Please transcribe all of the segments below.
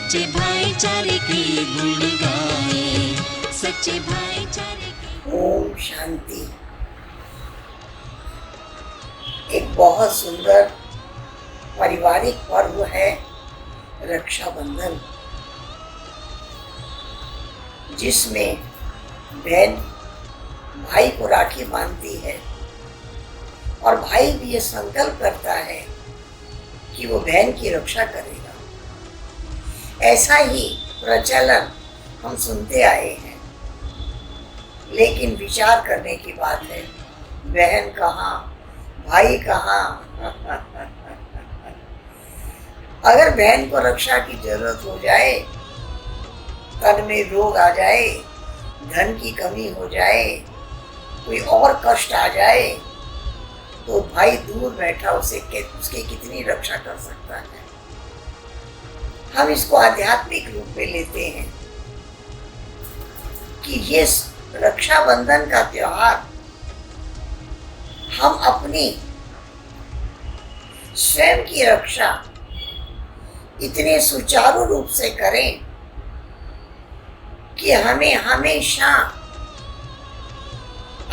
सच्चे भाईचारे की गुण गाए, सच्चे भाईचारे की। ओम शांति। एक बहुत सुंदर पारिवारिक पर्व है रक्षाबंधन, जिसमें बहन भाई को राखी बांधती है और भाई भी ये संकल्प करता है कि वो बहन की रक्षा करेगा। ऐसा ही प्रचलन हम सुनते आए हैं, लेकिन विचार करने की बात है, बहन कहाँ, भाई कहाँ। अगर बहन को रक्षा की जरूरत हो जाए, तन में रोग आ जाए, धन की कमी हो जाए, कोई और कष्ट आ जाए, तो भाई दूर बैठा उसकी कितनी रक्षा कर सकता है। हम इसको आध्यात्मिक रूप में लेते हैं कि ये रक्षाबंधन का त्योहार हम अपनी स्वयं की रक्षा इतने सुचारू रूप से करें कि हमें हमेशा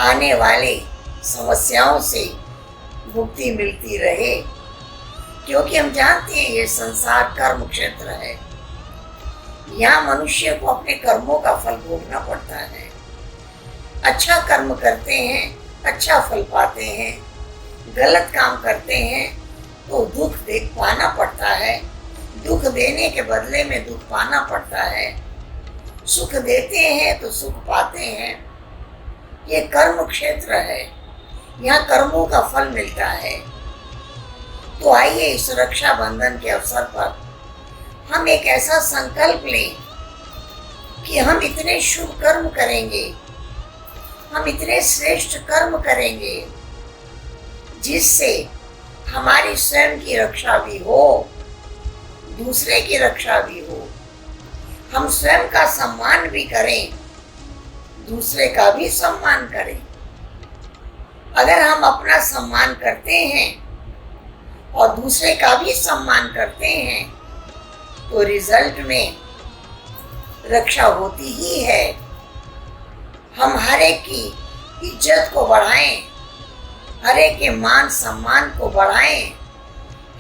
आने वाले समस्याओं से मुक्ति मिलती रहे, क्योंकि हम जानते हैं ये संसार कर्म क्षेत्र है। यहाँ मनुष्य को अपने कर्मों का फल भोगना पड़ता है। अच्छा कर्म करते हैं, अच्छा फल पाते हैं, गलत काम करते हैं तो दुख देख पाना पड़ता है, दुख देने के बदले में दुख पाना पड़ता है। सुख देते हैं तो सुख पाते हैं। ये कर्म क्षेत्र है, यहाँ कर्मों का फल मिलता है। तो आइए इस रक्षाबंधन के अवसर पर हम एक ऐसा संकल्प लें कि हम इतने शुभ कर्म करेंगे, हम इतने श्रेष्ठ कर्म करेंगे जिससे हमारी स्वयं की रक्षा भी हो, दूसरे की रक्षा भी हो। हम स्वयं का सम्मान भी करें, दूसरे का भी सम्मान करें। अगर हम अपना सम्मान करते हैं और दूसरे का भी सम्मान करते हैं तो रिजल्ट में रक्षा होती ही है। हम हर एक की इज्जत को बढ़ाएं, हर एक के मान सम्मान को बढ़ाएं,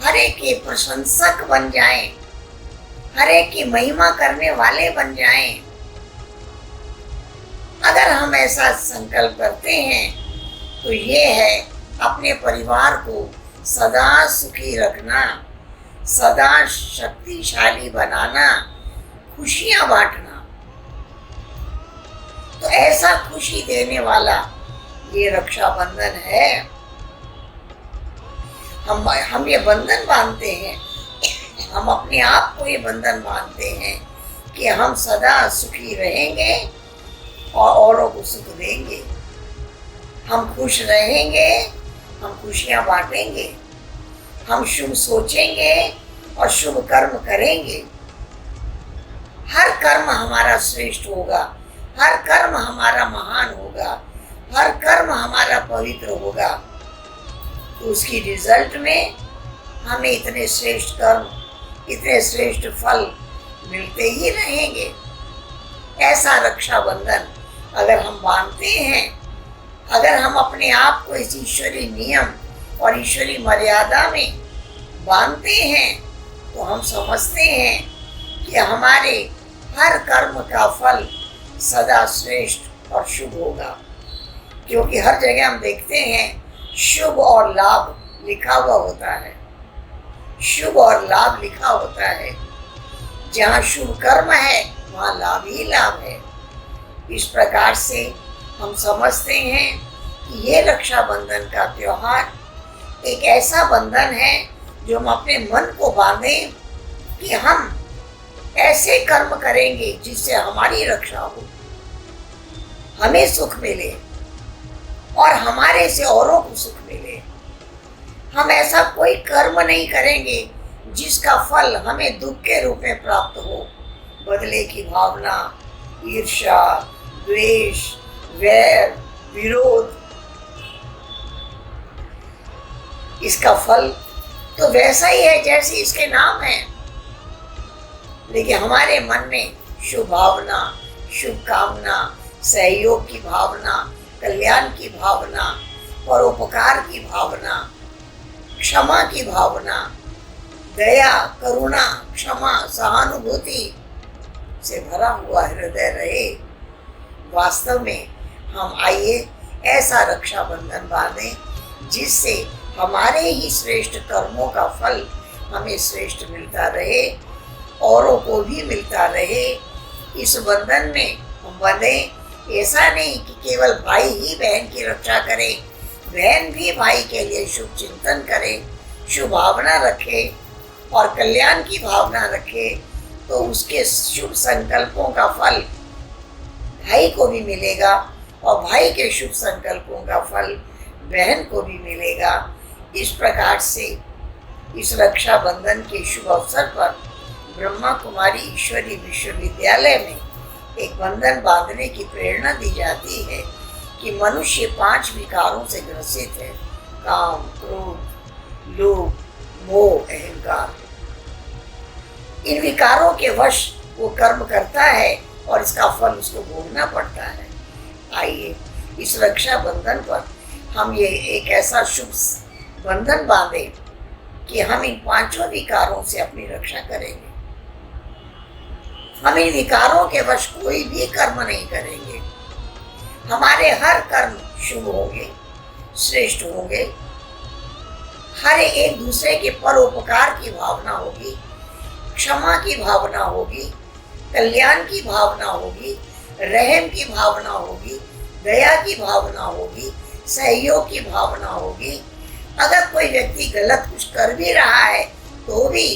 हर एक के प्रशंसक बन जाएं, हर एक की महिमा करने वाले बन जाएं। अगर हम ऐसा संकल्प करते हैं तो ये है अपने परिवार को सदा सुखी रखना, सदा शक्तिशाली बनाना, खुशियां बांटना। तो ऐसा खुशी देने वाला ये रक्षाबंधन है। हम ये बंधन बांधते हैं, हम अपने आप को ये बंधन बांधते हैं कि हम सदा सुखी रहेंगे और औरों को सुख देंगे। हम खुश रहेंगे, हम खुशियां बांटेंगे, हम शुभ सोचेंगे और शुभ कर्म करेंगे। हर कर्म हमारा श्रेष्ठ होगा, हर कर्म हमारा महान होगा, हर कर्म हमारा पवित्र होगा। तो उसकी रिजल्ट में हमें इतने श्रेष्ठ कर्म, इतने श्रेष्ठ फल मिलते ही रहेंगे। ऐसा रक्षाबंधन अगर हम बांधते हैं, अगर हम अपने आप को इस ईश्वरीय नियम और ईश्वरीय मर्यादा में बांधते हैं, तो हम समझते हैं कि हमारे हर कर्म का फल सदा श्रेष्ठ और शुभ होगा। क्योंकि हर जगह हम देखते हैं शुभ और लाभ लिखा हुआ होता है, शुभ और लाभ लिखा होता है। जहाँ शुभ कर्म है वहाँ लाभ ही लाभ है। इस प्रकार से हम समझते हैं कि ये रक्षाबंधन का त्योहार एक ऐसा बंधन है जो हम अपने मन को बांधें कि हम ऐसे कर्म करेंगे जिससे हमारी रक्षा हो, हमें सुख मिले और हमारे से औरों को सुख मिले। हम ऐसा कोई कर्म नहीं करेंगे जिसका फल हमें दुख के रूप में प्राप्त हो। बदले की भावना, ईर्ष्या, द्वेष, वैर, विरोध, इसका फल तो वैसा ही है जैसे इसके नाम है। लेकिन हमारे मन में शुभ भावना, शुभ कामना, सहयोग की भावना, कल्याण की भावना, परोपकार की भावना, क्षमा की भावना, दया, करुणा, क्षमा, सहानुभूति से भरा हुआ हृदय रहे। वास्तव में हम आइए ऐसा रक्षाबंधन बांधें जिससे हमारे ही श्रेष्ठ कर्मों का फल हमें श्रेष्ठ मिलता रहे, औरों को भी मिलता रहे। इस बंधन में हम बंधे, ऐसा नहीं कि केवल भाई ही बहन की रक्षा करे, बहन भी भाई के लिए शुभ चिंतन करे, शुभ भावना रखे और कल्याण की भावना रखे, तो उसके शुभ संकल्पों का फल भाई को भी मिलेगा और भाई के शुभ संकल्पों का फल बहन को भी मिलेगा। इस प्रकार से इस रक्षाबंधन के शुभ अवसर पर ब्रह्मा कुमारी ईश्वरी विश्वविद्यालय में एक बंधन बांधने की प्रेरणा दी जाती है कि मनुष्य 5 विकारों से ग्रसित है: काम, क्रोध, लोभ, मोह, अहंकार। इन विकारों के वश वो कर्म करता है और इसका फल उसको भोगना पड़ता है। आइए इस रक्षाबंधन पर हम ये एक ऐसा शुभ बंधन बांधे कि हम इन 5 विकारों से अपनी रक्षा करेंगे। हम इन विकारों के वश कोई भी कर्म नहीं करेंगे। हमारे हर कर्म शुभ होंगे, श्रेष्ठ होंगे। हर एक दूसरे के परोपकार की भावना होगी, क्षमा की भावना होगी, कल्याण की भावना होगी, रहम की भावना होगी, दया की भावना होगी, सहयोग की भावना होगी। अगर कोई व्यक्ति गलत कुछ कर भी रहा है तो भी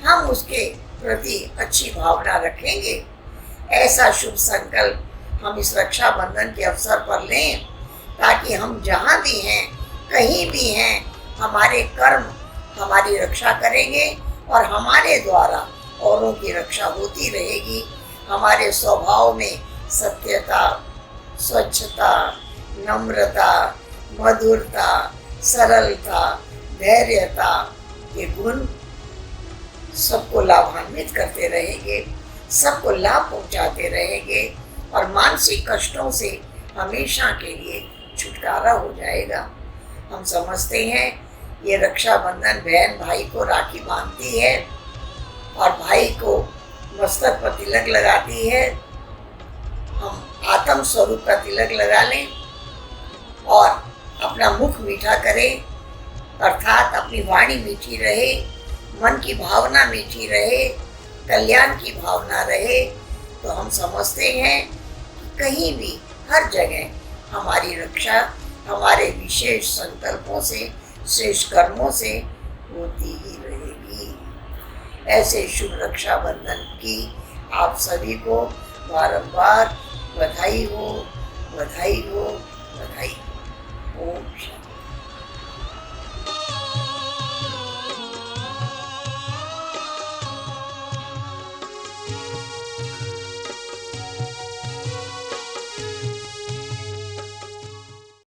हम उसके प्रति अच्छी भावना रखेंगे। ऐसा शुभ संकल्प हम इस रक्षाबंधन के अवसर पर लें ताकि हम जहाँ भी हैं, कहीं भी हैं, हमारे कर्म हमारी रक्षा करेंगे और हमारे द्वारा औरों की रक्षा होती रहेगी। हमारे स्वभाव में सत्यता, स्वच्छता, नम्रता, मधुरता, सरलता, धैर्यता ये गुण सबको लाभान्वित करते रहेंगे, सबको लाभ पहुंचाते रहेंगे और मानसिक कष्टों से हमेशा के लिए छुटकारा हो जाएगा। हम समझते हैं ये रक्षाबंधन बहन भाई को राखी बांधती है और भाई को मस्तक पर तिलक लगाती है। हम आत्म स्वरूप का तिलक लगा लें और अपना मुख मीठा करें, अर्थात अपनी वाणी मीठी रहे, मन की भावना मीठी रहे, कल्याण की भावना रहे, तो हम समझते हैं कि कहीं भी हर जगह हमारी रक्षा हमारे विशेष संकल्पों से, श्रेष्ठ कर्मों से होती ही रहेगी। ऐसे शुभ रक्षाबंधन की आप सभी को बारंबार बधाई हो, बधाई हो, बधाई हो। ओम शांति।